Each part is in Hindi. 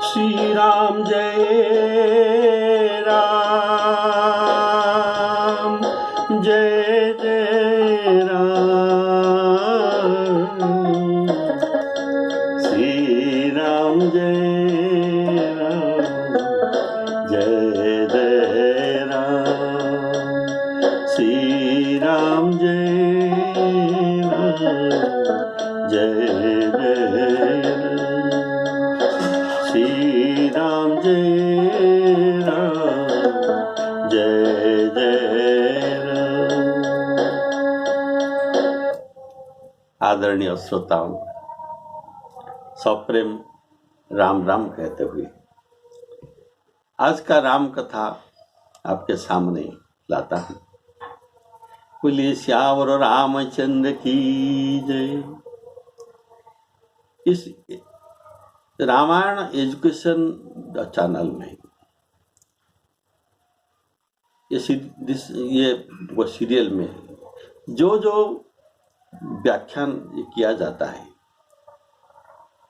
श्री राम जय राम, जय जय राम। श्री राम जय राम, जय जय राम। श्री राम जय राम, जय जय राम। श्री राम जय राम, जय जय राम। आदरणीय श्रोताओं, सप्रेम राम राम कहते हुए आज का राम कथा आपके सामने लाता हूं। बोलिए श्यावर रामचंद्र की जय। इस रामायण एजुकेशन चैनल में ये वो सीरियल में जो व्याख्यान किया जाता है,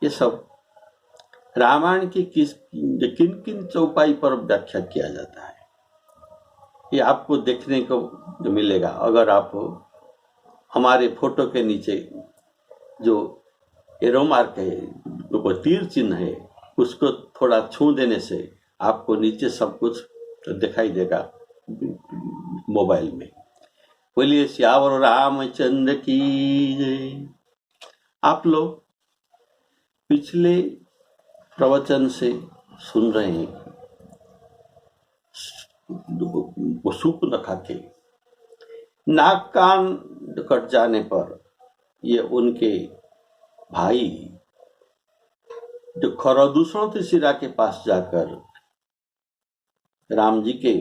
ये सब रामायण की किन किन चौपाई पर व्याख्या किया जाता है, ये आपको देखने को मिलेगा। अगर आप हमारे फोटो के नीचे जो एरो मार्क है, वो तीर चिन्ह है, उसको थोड़ा छू देने से आपको नीचे सब कुछ दिखाई देगा मोबाइल में। बोलिए श्यावर रामचंद्र की जय। आप लोग पिछले प्रवचन से सुन रहे हैं, वो सूर्पनखा के नाक कान कट जाने पर ये उनके भाई जो खरदूषण त्रिशिरा के पास जाकर राम जी के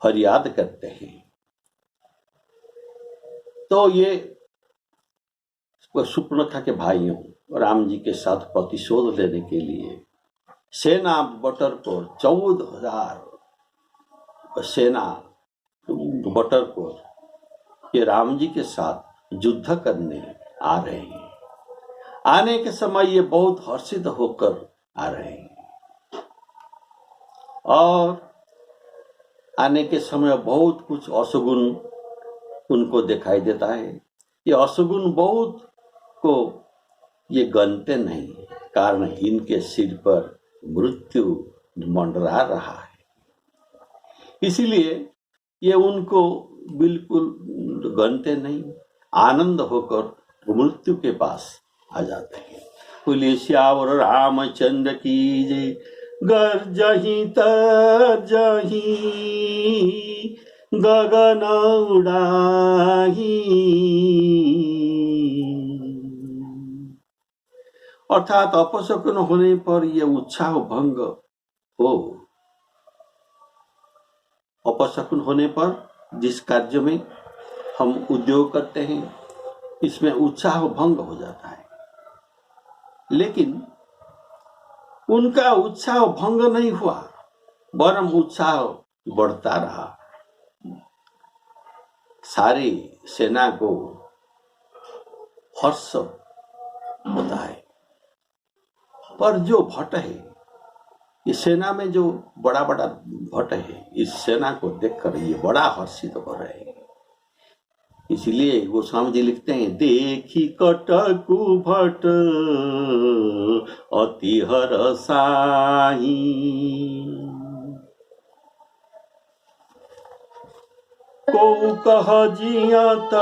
फरियाद करते हैं, तो ये सूर्पनखा के भाइयों राम जी के साथ प्रतिशोध लेने के लिए सेना बटर को 14,000 सेना बटर को ये राम जी के साथ युद्ध करने आ रहे हैं। आने के समय ये बहुत हर्षित होकर आ रहे हैं और आने के समय बहुत कुछ अशुगुन उनको दिखाई देता है। ये अशुगुन बहुत को ये गनते नहीं, कारण इनके सिर पर मृत्यु मंडरा रहा है। इसीलिए ये उनको बिल्कुल गनते नहीं, आनंद होकर मृत्यु के पास आ जाते हैं। बोलिए श्यावर रामचंद्र की जय। गर्जही तरजही गगन उड़ाही, अर्थात अपशकुन होने पर यह उत्साह भंग हो। अपशकुन होने पर जिस कार्य में हम उद्योग करते हैं, इसमें उत्साह भंग हो जाता है, लेकिन उनका उत्साह भंग नहीं हुआ, वरम उत्साह बढ़ता रहा। सारी सेना को हर्ष होता है। पर जो भट्ट है, इस सेना में जो बड़ा बड़ा भट्ट है, इस सेना को देखकर ये बड़ा हर्षित हो रहे हैं। इसलिए गोस्वामी जी लिखते हैं, देखी कटकु भट्ट अति हरसाई, को कह जियत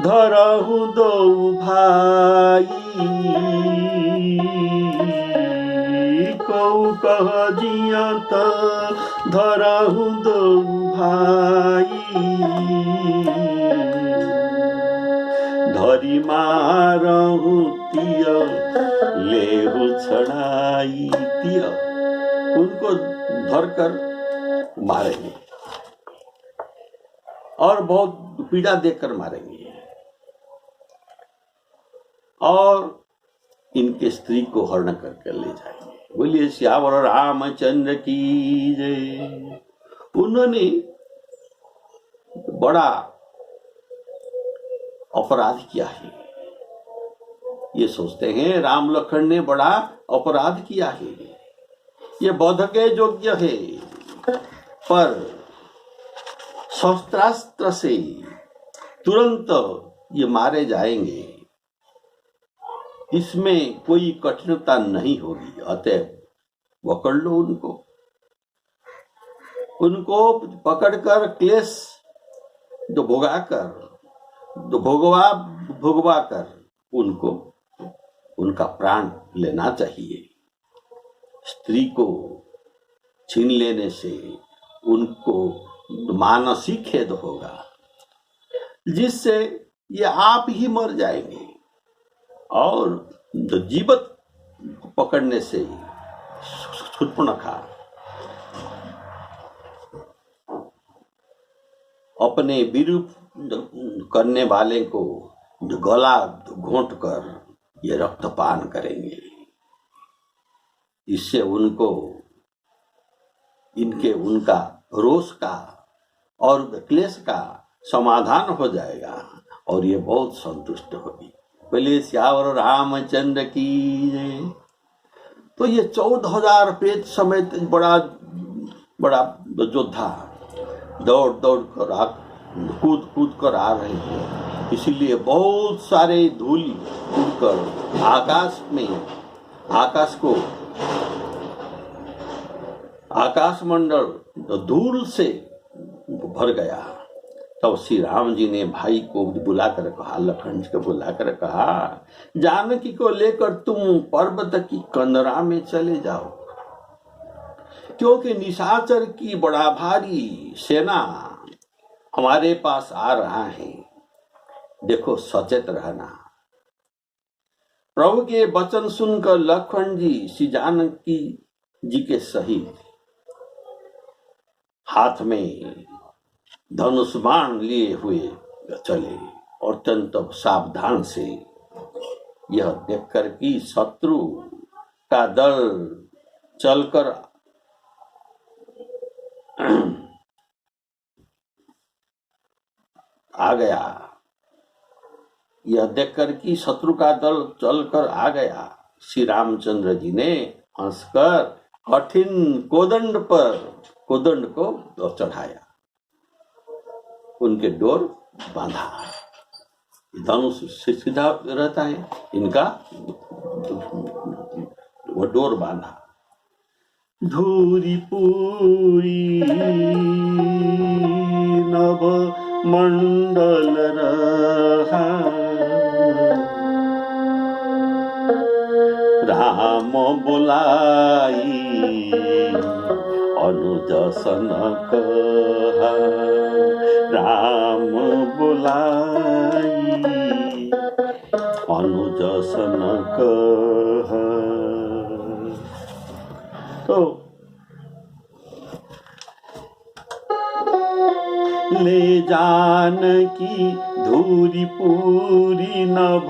धरहु दो भाई, को कह जियत धरहु दो भाई, धरी मारहु तिय लेहु छड़ाई। तिय उनको धरकर मारेंगे और बहुत पीड़ा देकर मारेंगे और इनके स्त्री को हरण करके ले जाएंगे। बोलिए श्यावर रामचंद्र की जय। उन्होंने बड़ा अपराध किया है। ये सोचते हैं राम लखन ने बड़ा अपराध किया है, ये बोध के योग्य है, पर शस्त्रास्त्र से तुरंत ये मारे जाएंगे, इसमें कोई कठिनता नहीं होगी, अतः पकड़ लो उनको पकड़कर क्लेश जो भोगवा कर उनको उनका प्राण लेना चाहिए। स्त्री को छीन लेने से उनको मानसिक खेद होगा, जिससे ये आप ही मर जाएंगे, और जीवित पकड़ने से शूर्पणखा अपने विरूप करने वाले को गला घोंट कर ये रक्तपान करेंगे। इससे उनका रोष का और क्लेश का समाधान हो जाएगा और ये बहुत संतुष्ट होगी। बोले सियावर रामचंद्र की जय। तो ये 14,000 पेज समेत बड़ा योद्धा दौड़ कर कूद कर आ रहे हैं, इसीलिए बहुत सारे धूल उड़कर आकाशमंडल धूल से भर गया। तब श्री राम जी ने भाई को बुलाकर कहा, लखन को बुलाकर कहा, जानकी को लेकर तुम पर्वत की कंदरा में चले जाओ, क्योंकि निशाचर की बड़ा भारी सेना हमारे पास आ रहा है, देखो सचेत रहना। प्रभु के वचन सुनकर लखन जी श्री जानकी जी के सहित हाथ में धनुष बाण लिए हुए चले और अत्यंत सावधान से, यह देखकर कि शत्रु का दल चलकर आ गया, यह देखकर कि शत्रु का दल चलकर आ गया, श्री रामचंद्र जी ने हंसकर कठिन कोदंड को चढ़ाया, उनके डोर बांधा। धनुष सीधा रहता है, इनका वो डोर बांधा। धूरी पूरी नभ मंडल रहा, राम बुलाई अनुज सन कहा, राम बुलाई अनुज सन कहा। तो ले जानकी धूरी पूरी नभ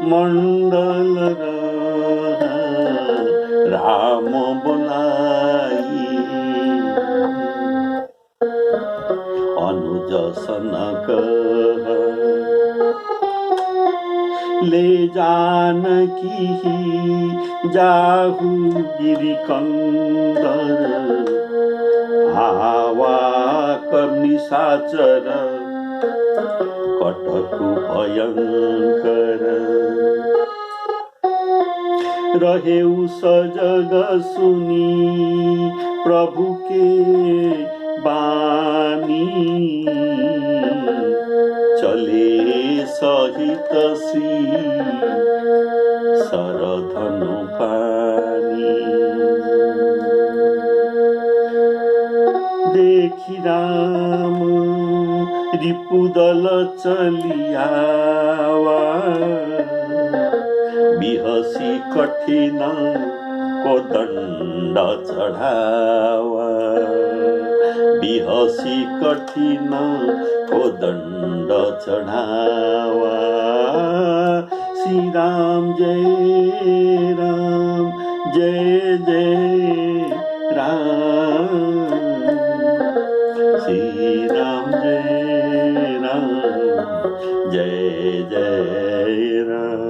मंडल रहा, राम बुलाई अनुज सन कहा। ले जानकी जाहु गिरि कंदर, आवा कर निशाचर कटकु भयंकर। रहे सजग सुनी प्रभु के बानी, चले सहित श्री सरधनु पानी। देखी राम रिपुदल चलियावा, बिहसी कठिन कोदंड चढ़ावा, बिहसी कठिन कोदंड चढ़ावा। श्री राम जय राम जय जय राम, श्री राम जय राम जय जय राम।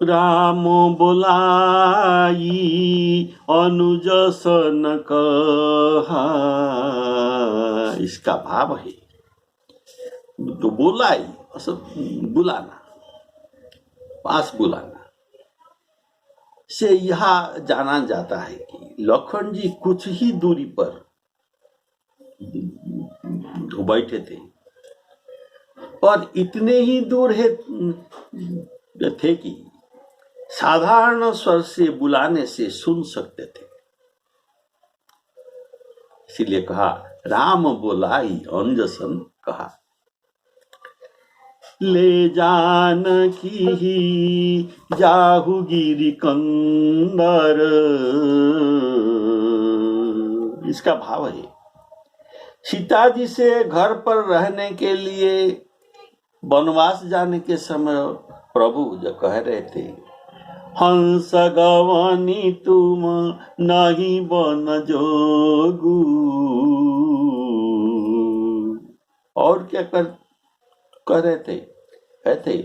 राम बोलाई अनुज सन कहा। इसका भाव है तो बोलाई असं बुलाना, पास बुलाना से यह जाना जाता है कि लखन जी कुछ ही दूरी पर बैठे थे और इतने ही दूर है थे कि साधारण स्वर से बुलाने से सुन सकते थे। इसीलिए कहा राम बोलाई अंजसन कहा। ले जान की ही जाहु गिरी कंदर। इसका भाव है सीता जी से घर पर रहने के लिए वनवास जाने के समय प्रभु जो कह रहे थे हंस गवनी तुम नहीं बन जोगू, और क्या कह रहे थे, कहते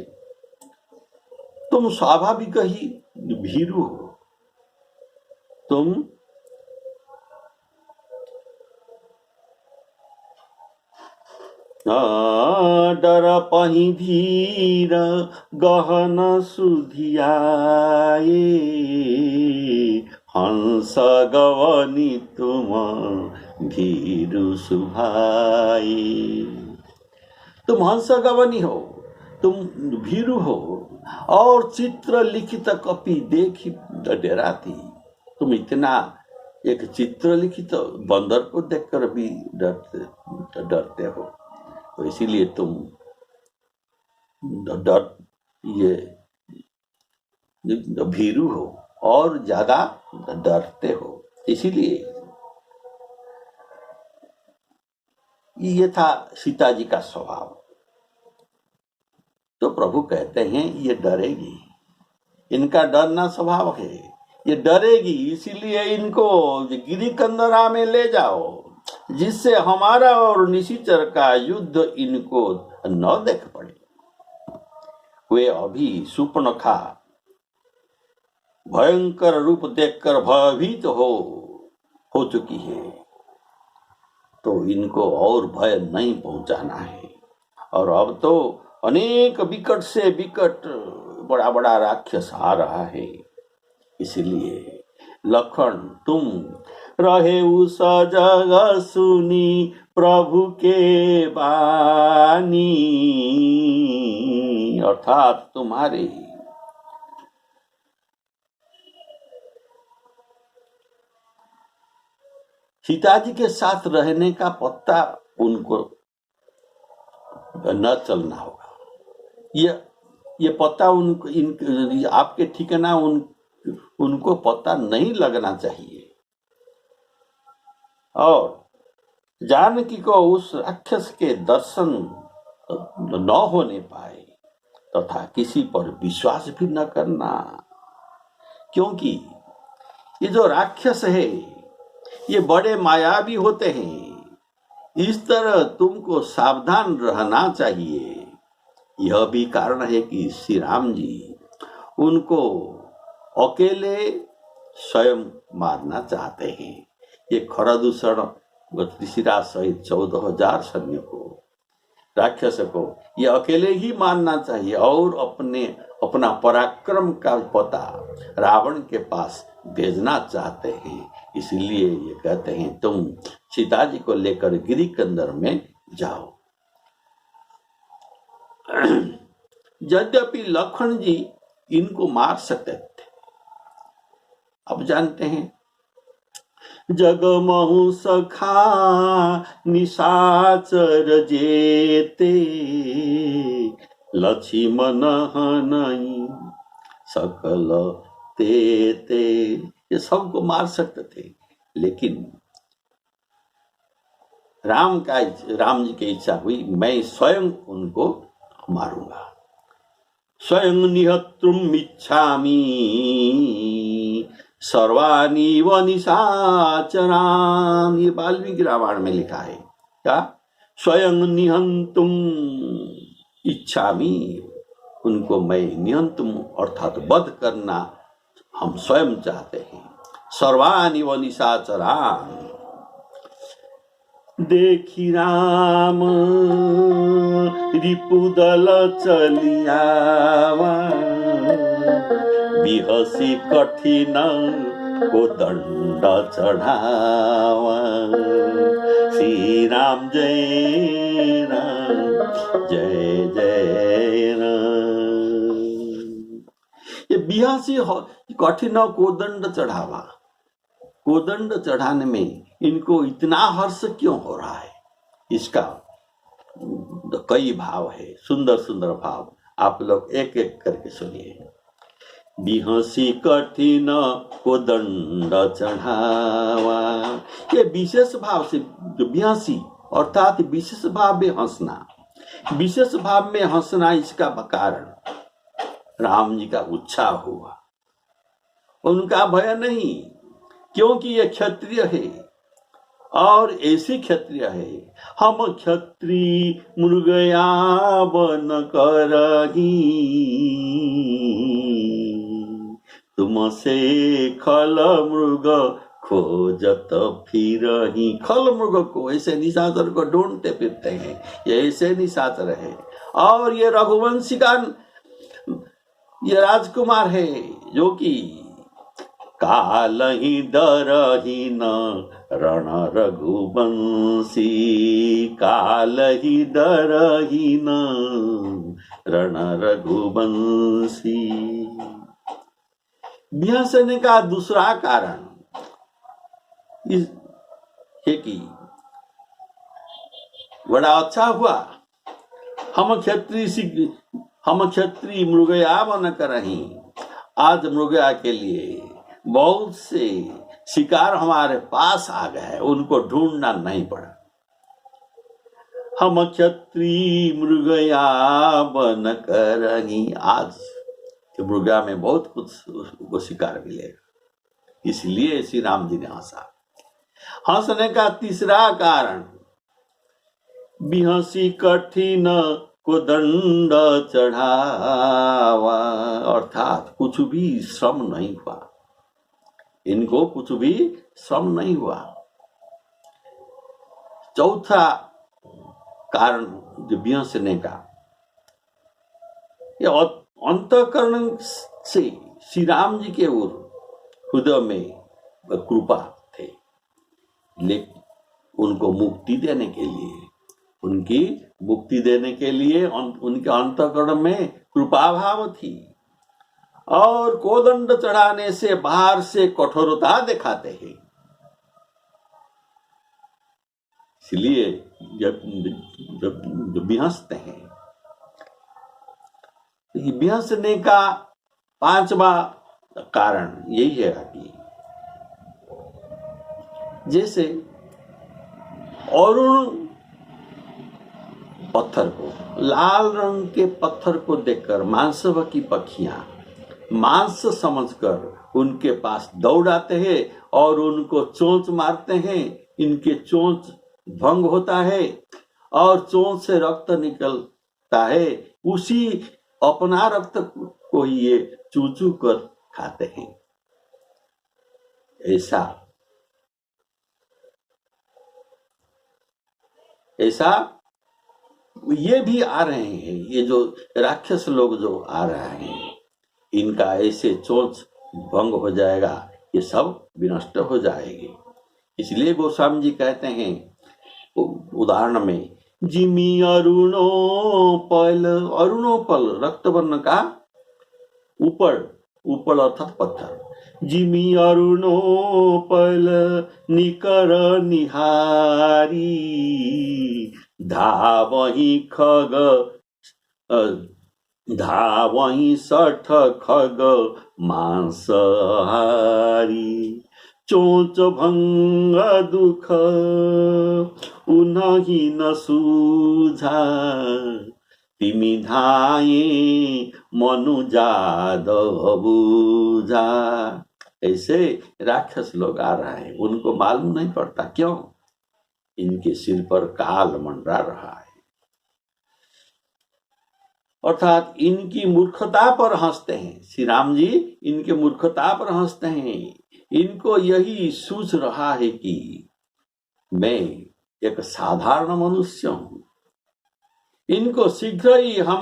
तुम स्वाभाविक ही भीरू हो, तुम डर पही धीर गहन सुधियाए हंस गवनी तुम भीरु सुभाए। तुम हंस गवनी हो, तुम भीरु हो और चित्र लिखित कपि देखी डराती। तुम इतना एक चित्र लिखित बंदर को देखकर भी डरते हो, तो इसीलिए तुम डर ये भीरू हो और ज्यादा डरते हो। इसीलिए ये था सीता जी का स्वभाव। तो प्रभु कहते हैं ये डरेगी, इनका डरना स्वभाव है, ये डरेगी, इसीलिए इनको गिरी कंदरा में ले जाओ जिससे हमारा और निशिचर का युद्ध इनको न देख पड़े। वे अभी सुपर्णखा भयंकर रूप देखकर भयभीत हो चुकी है, तो इनको और भय नहीं पहुंचाना है। और अब तो अनेक विकट से विकट बड़ा बड़ा राक्षस आ रहा है, इसलिए लखन तुम रहे उस जगह सुनी प्रभु के बानी, अर्थात तुम्हारे सीता जी के साथ रहने का पत्ता उनको न चलना होगा। ये पता उनको आपके ठिकाना उनको पता नहीं लगना चाहिए। और जानकी को उस राक्षस के दर्शन न होने पाए तथा किसी पर विश्वास भी न करना, क्योंकि ये जो राक्षस है ये बड़े मायावी होते हैं। इस तरह तुमको सावधान रहना चाहिए। यह भी कारण है कि श्री राम जी उनको अकेले स्वयं मारना चाहते हैं। ये खरदूषण ऋषिराज सहित 14,000 सैन्य को, राक्षस को ये अकेले ही मारना चाहिए और अपना पराक्रम का पता रावण के पास भेजना चाहते हैं। इसलिए ये कहते हैं तुम सीता जी को लेकर गिरी कंदर में जाओ। यद्यपि लखन जी इनको मार सकते थे। अब जानते हैं जगमहु सखा निशाचर जेते लक्ष्मण हनई सकल तेते। ये सबको मार सकते थे, लेकिन राम जी की इच्छा हुई मैं स्वयं उनको मारूंगा। स्वयं निहत्रुम इच्छामि सर्वानी व निशाचरान। ये वाल्मीकि रामायण में लिखा है। क्या? स्वयं निहंतुम इच्छामि, उनको मैं नियंत्रण अर्थात वध करना हम स्वयं चाहते हैं। सर्वानि व निशाचरा देखी राम रिपुदल चलियावा बिहसी कठिन को दंड चढ़ावा। श्री राम जय राम जय जय राम। ये बिहसी कठिन कोदंड चढ़ावा, कोदंड चढ़ाने में इनको इतना हर्ष क्यों हो रहा है? इसका कई भाव है, सुंदर सुंदर भाव, आप लोग एक एक करके सुनिए। बिहसी कठिन कोदंड चढ़ावा, ये विशेष भाव से जो बिहसी अर्थात विशेष भाव में हंसना, विशेष भाव में हंसना, इसका कारण राम जी का उत्साह हुआ, उनका भय नहीं, क्योंकि ये क्षत्रिय है और ऐसी क्षत्रिय है। हम क्षत्रिय मृगया बन करही तुमसे खल मृग खोजत फिरही। खल मृग को, ऐसे निशाचर को ढूंढते फिरते हैं, ये ऐसे निशाचर है। और ये रघुवंशी का ये राजकुमार है जो कि काल ही डरही न रण रघुवंशी, काल ही डरही न रण रघुवंशी। बिहसने का दूसरा कारण इस है कि बड़ा अच्छा हुआ, हम क्षत्रिय मृगया बन करही। आज मृगया के लिए बहुत से शिकार हमारे पास आ गए, उनको ढूंढना नहीं पड़ा। हम क्षत्रिय मृगया बन करही, आज मृगया में बहुत कुछ उसको शिकार मिलेगा, इसलिए श्री राम जी ने हंसा। हंसने का तीसरा कारण, बिहसी कठिन को दंड चढ़ावा, अर्थात कुछ भी श्रम नहीं हुआ, इनको कुछ भी श्रम नहीं हुआ। चौथा कारण जो बिहसने का, ये अंतःकरण से श्री राम जी के हृदय में कृपा थे, लेकिन उनको मुक्ति देने के लिए, उनकी मुक्ति देने के लिए उनके अंतःकरण में कृपा भाव थी। और कोदंड चढ़ाने से बाहर से कठोरता दिखाते हैं, इसलिए जब बिहसते हैं। बिहसने का पांचवा कारण यही है कि जैसे अरुण पत्थर को, लाल रंग के पत्थर को देखकर मांसभक्षी पक्षियां मांस समझकर उनके पास दौड़ आते हैं और उनको चोंच मारते हैं, इनके चोंच भंग होता है और चोंच से रक्त निकलता है, उसी अपना रक्त को ही ये चू चू कर खाते हैं। ऐसा ये भी आ रहे हैं, ये जो राक्षस लोग जो आ रहे हैं, इनका ऐसे चोंच भंग हो जाएगा, ये सब विनष्ट हो जाएंगे। इसलिए गोस्वामी जी कहते हैं उदाहरण में, जिमी अरुणोपल, अरुणोपल रक्त वर्ण का ऊपर अर्थात पत्थर, जिमी अरुणोपल निकर निहारी धावही खग धावही सठ खग मांसहारी चोंच भंग दुख उन्हीं न सूझा तिमी धाये मनु जादव बूझा। ऐसे राक्षस लोग आ रहे हैं, उनको मालूम नहीं पड़ता क्यों, इनके सिर पर काल मंडरा रहा है। अर्थात इनकी मूर्खता पर हंसते हैं। श्री राम जी इनके मूर्खता पर हंसते हैं। इनको यही सूझ रहा है कि मैं एक साधारण मनुष्य हूं, इनको शीघ्र ही हम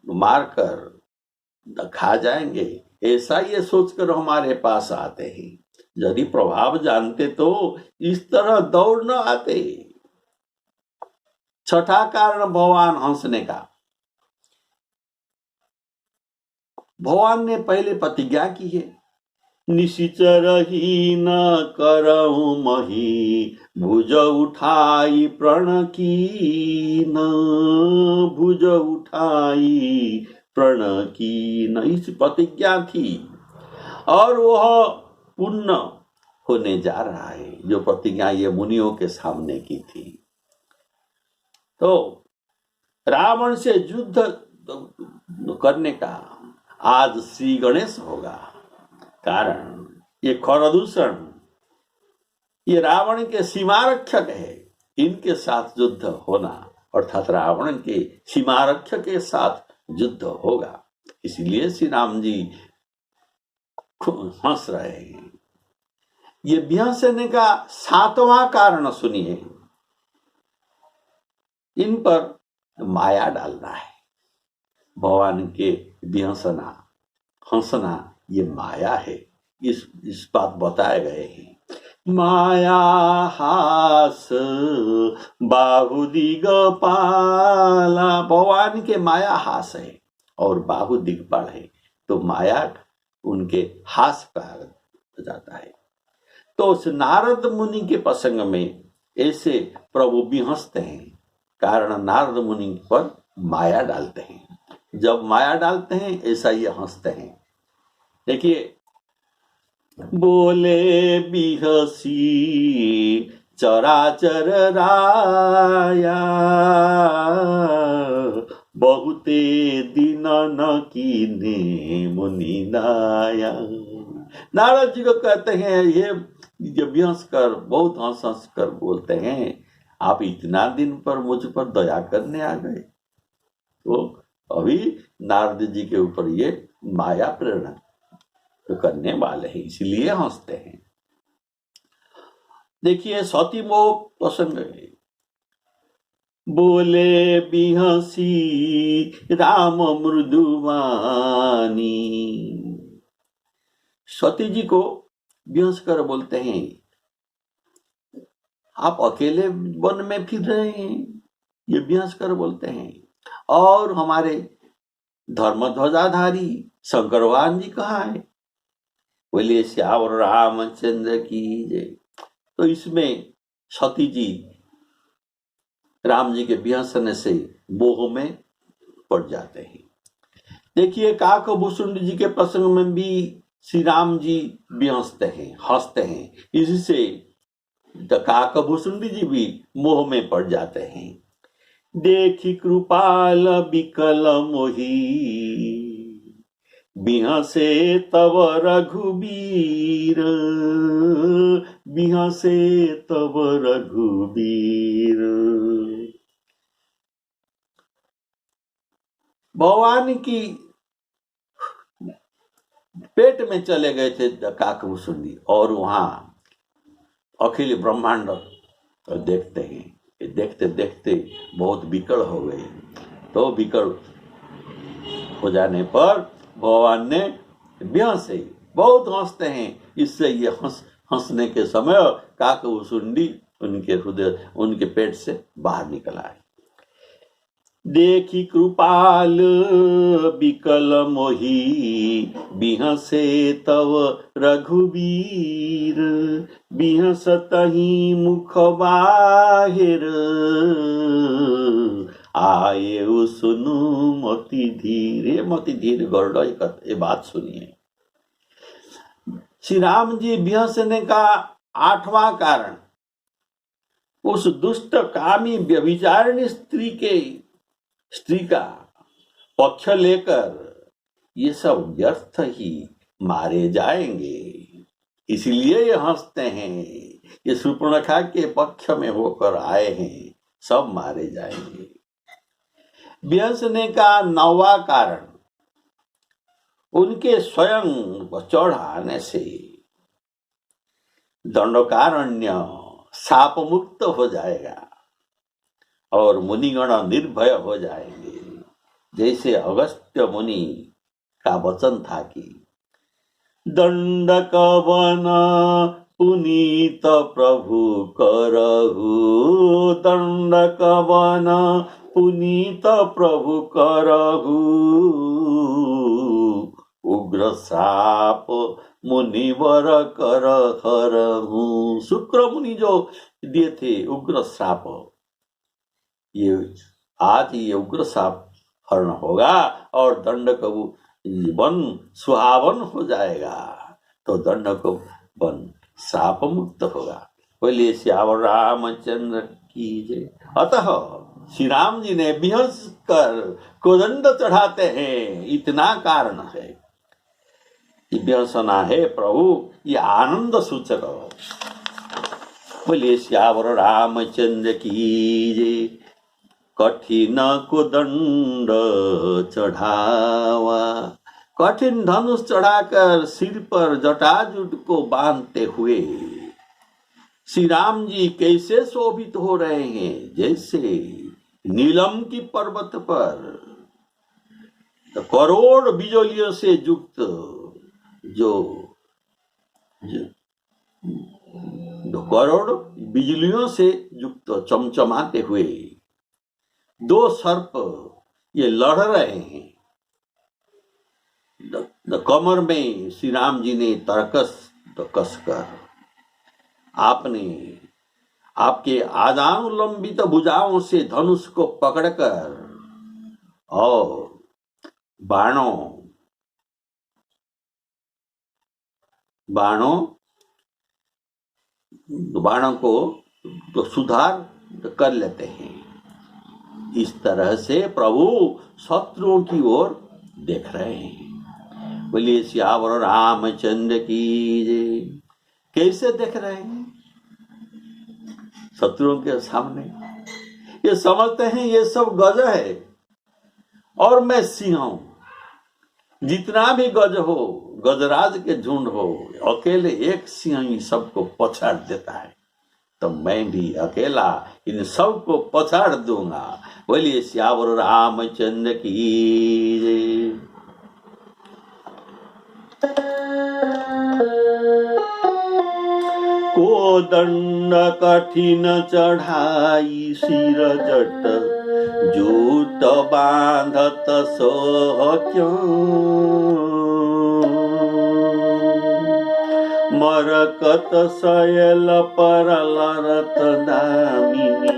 मारकर खा जाएंगे, ऐसा ये सोचकर हमारे पास आते हैं। यदि प्रभाव जानते तो इस तरह दौड़ न आते। छठा कारण भगवान हंसने का, भगवान ने पहले प्रतिज्ञा की है, निशिचर ही न करऊं मही, भुज उठाई प्रण की न, भुज उठाई प्रण की न, इस प्रतिज्ञा थी और वह पूर्ण होने जा रहा है, जो प्रतिज्ञा ये मुनियों के सामने की थी। तो रावण से युद्ध करने का आज श्री गणेश होगा। कारण ये खरदूषण, ये रावण के सीमारक्षक है, इनके साथ युद्ध होना अर्थात रावण के सीमारक्षक के साथ युद्ध होगा। इसलिए श्री राम जी हंस रहे हैं। ये बिहसने का सातवां कारण सुनिए, इन पर माया डालना है। भगवान के बिहसना हंसना ये माया है, इस बात बताए गए हैं। माया हास बाहु दिगपाला, भगवान के माया हास है और बाहु दिगपाल है, तो माया उनके हास कहा जाता है। तो उस नारद मुनि के प्रसंग में ऐसे प्रभु भी हंसते हैं, कारण नारद मुनि पर माया डालते हैं। जब माया डालते हैं ऐसा ये हंसते हैं। देखिए, बोले बिहसी चराचर राया, बहुते दिन न कीने मुनि दाया। नारद जी को कहते हैं, ये जब हंस कर बहुत हंस हंस कर बोलते हैं, आप इतना दिन पर मुझ पर दया करने आ गए। तो अभी नारद जी के ऊपर ये माया प्रेरणा करने वाले हैं, इसलिए हंसते हैं। देखिए, सती मोह प्रसंग है। बोले बिहसी राम मृदुवानी, सती जी को बिहस कर बोलते हैं, आप अकेले वन में फिर रहे हैं, ये बिहस कर बोलते हैं। और हमारे धर्म ध्वजाधारी शंकर भगवान जी कहाँ है? बोलिए श्यावर रामचंद्र की जय। तो इसमें सती जी राम जी के बिहसने से मोह में पड़ जाते हैं। देखिए, काकभूषुंड जी के प्रसंग में भी श्री राम जी बिहसते हैं, हंसते हैं। इससे काकभूषुंड जी भी मोह में पड़ जाते हैं। देखी कृपाल विकल मोही, बिहसे तब रघुबीर, बिहसे तब रघुबीर। भगवान की पेट में चले गए थे काकभूषुंड जी, और वहां अखिल ब्रह्मांड देखते हैं, देखते देखते बहुत विकल हो गए। तो विकल हो जाने पर भगवान ने बिहसे, बहुत हंसते हैं। इससे ये हंसने के समय काकभूषुंडी उनके हृदय, उनके पेट से बाहर निकल आए। देखी कृपाल विकल मोही, बिहसे तव रघुबीर, बिहसतहि मुख बाहिर, आए सुनु मति धीरे। मति धीर गौड़, ये बात सुनिए। श्री राम जी बिहसने का आठवां कारण, उस दुष्ट कामी व्यभिचारिणी स्त्री का पक्ष लेकर ये सब व्यर्थ ही मारे जाएंगे, इसलिए ये हंसते हैं। ये शूर्पणखा के पक्ष में होकर आए हैं, सब मारे जाएंगे। बेहसने का 9वां कारण उनके स्वयं चढ़ाने से दंडकारण्य शाप मुक्त हो जाएगा और मुनिगण निर्भय हो जाएंगे। जैसे अगस्त्य मुनि का वचन था कि दंडक वन पुनीत प्रभु करहु, दंडक वन पुनीत प्रभु करहु, उग्र श्राप मुनिवर कर हरहु। शुक्र मुनि जो दिए थे उग्र श्राप, ये आज ये उग्र श्राप हरण होगा और दंडक वन सुहावन हो जाएगा, तो दंडक वन श्राप मुक्त होगा। बोलिए श्यावर रामचंद्र की जय। अतः श्री राम जी ने बिहस कर कोदंड चढ़ाते हैं, इतना कारण है। बिहसना है प्रभु, ये आनंद सूचक। बोलिए श्यावर रामचंद्र की जय। कठिन को दंड चढ़ावा, कठिन धनुष चढ़ाकर सिर पर जटाजूट को बांधते हुए श्री राम जी कैसे शोभित हो रहे हैं, जैसे नीलम की पर्वत पर करोड़ बिजलियों से युक्त जो करोड़ बिजलियों से युक्त चमचमाते हुए दो सर्प ये लड़ रहे हैं। कमर में श्री राम जी ने तरकस कसकर आपने आपके आजानुलंबित भुजाओं से धनुष को पकड़कर और बाणों को तो सुधार कर लेते हैं। इस तरह से प्रभु शत्रुओं की ओर देख रहे हैं। बोलिए श्यावर रामचंद्र की जय। कैसे देख रहे हैं? शत्रुओं के सामने ये समझते हैं ये सब गज है और मैं सिंह हूं। जितना भी गज हो, गजराज के झुंड हो, अकेले एक सिंह ही सबको पछाड़ देता है, तो मैं भी अकेला इन सबको पछाड़ दूंगा। बोलिए श्यावर रामचंद्र की जय। कोदंड कठिन चढ़ाई सिर जट जूट बांधत सोह क्यों, मरकत सयल पर लरत दामिनी,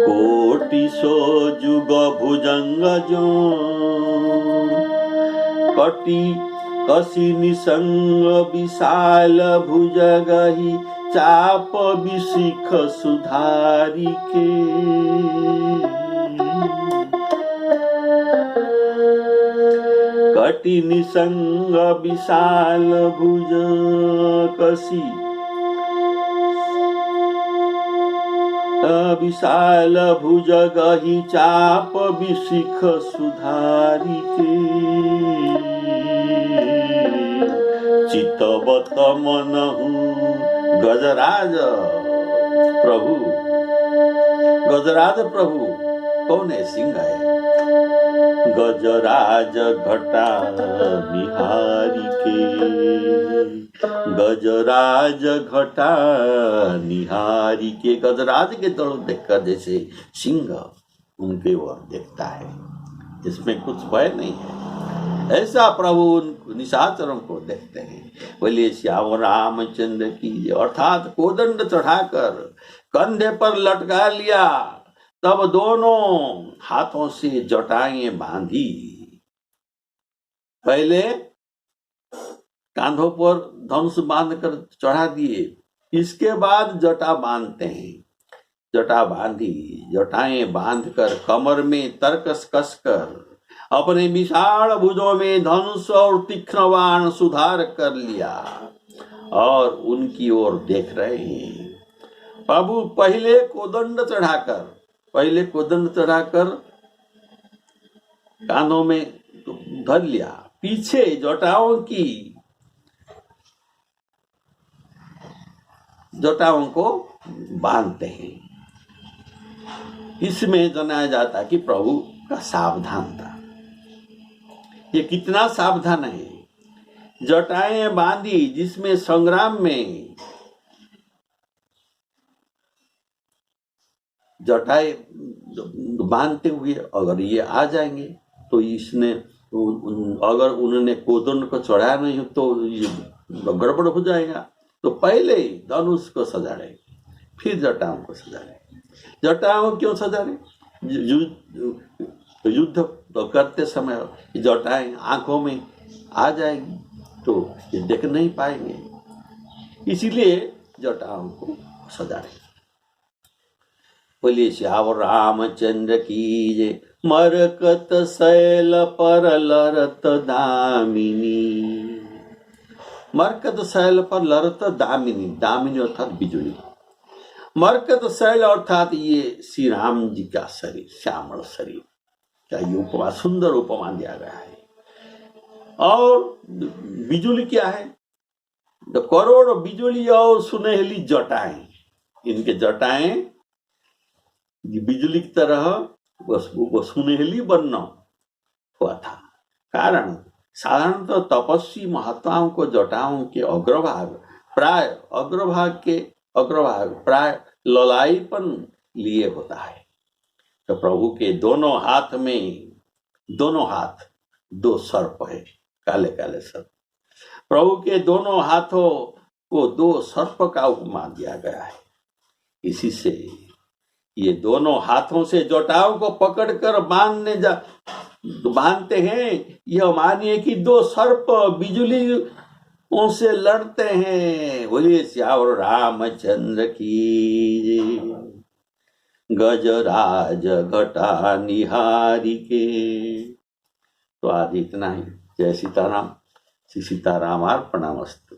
कोटि सो जुग भुजंग जो, कटी कसी निसंग विशाल भुजगहि, चाप विशिख सुधारी के, कटी निसंग विशाल भुज कसी, विशाल भुजगहि चाप विशिख सुधारी के, चितवत मनहु गजराज प्रभु। गजराज प्रभु कौन है? सिंह है। गजराज घटा निहारी के, गजराज घटा निहारी के। गजराज के दल देखकर जैसे सिंह उनके ओर देखता है, इसमें कुछ भय नहीं है, ऐसा प्रभु उन निशाचरों को देखते हैं। बोलिए श्यावर रामचंद्र की। अर्थात कोदंड चढ़ाकर कंधे पर लटका लिया, तब दोनों हाथों से जटाएं बांधी। पहले कांधों पर धनुष बांधकर चढ़ा दिए, इसके बाद जटा बांधते हैं। जटा बांधी, जटाएं बांधकर कमर में तरकस कसकर अपने विशाल भुजों में धनुष और तीक्ष्ण बाण सुधार कर लिया और उनकी ओर देख रहे हैं। प्रभु पहले कोदंड चढ़ाकर पहले कोदंड चढ़ाकर कानों में धर लिया, पीछे जटाओं को बांधते हैं। इसमें जनाया जाता कि प्रभु का सावधान था। ये कितना सावधान है, जटाएं बांधी जिसमें संग्राम में जटाएं बांधते हुए अगर ये आ जाएंगे तो इसने अगर उन्होंने कोदंड को चढ़ाया नहीं तो ये गड़बड़ हो जाएगा। तो पहले धनुष को सजाड़े, फिर जटाओं को सजाड़े। जटाओं क्यों सजाड़े? युद्ध तो करते समय जटाएं आंखों में आ जाएगी तो ये देख नहीं पाएंगे, इसीलिए जटाओं को सजाड़े। बोलिए श्यावर रामचंद्र की जय। मरकत शैल पर लरत दामिनी, मरकत शैल पर लरत दामिनी, दामिनी अर्थात बिजुली। मरकत शैल अर्थात ये श्री राम जी का शरीर, श्यामल शरीर का ये उपमा, सुंदर उपमा दिया गया है। और बिजुली क्या है? तो करोड़ बिजुली और सुनहली जटाएं, इनके जटाएं बिजली की तरह वो सुनहली बनना हुआ था। कारण साधारणतः तपस्वी महात्माओं को जटाओं के अग्रभाग प्राय ललाईपन लिए होता है। तो प्रभु के दोनों हाथ दो सर्प है, काले काले सर्प। प्रभु के दोनों हाथों को दो सर्प का उपमा दिया गया है। इसी से ये दोनों हाथों से जटाओं को पकड़कर बांधते हैं। यह मानिए कि दो सर्प बिजली उनसे लड़ते हैं। बोलिए श्यावर रामचंद्र की। गजराज घटा निहारी के। तो आज इतना ही। जय सीताराम। श्री सीताराम अर्पणमस्तु।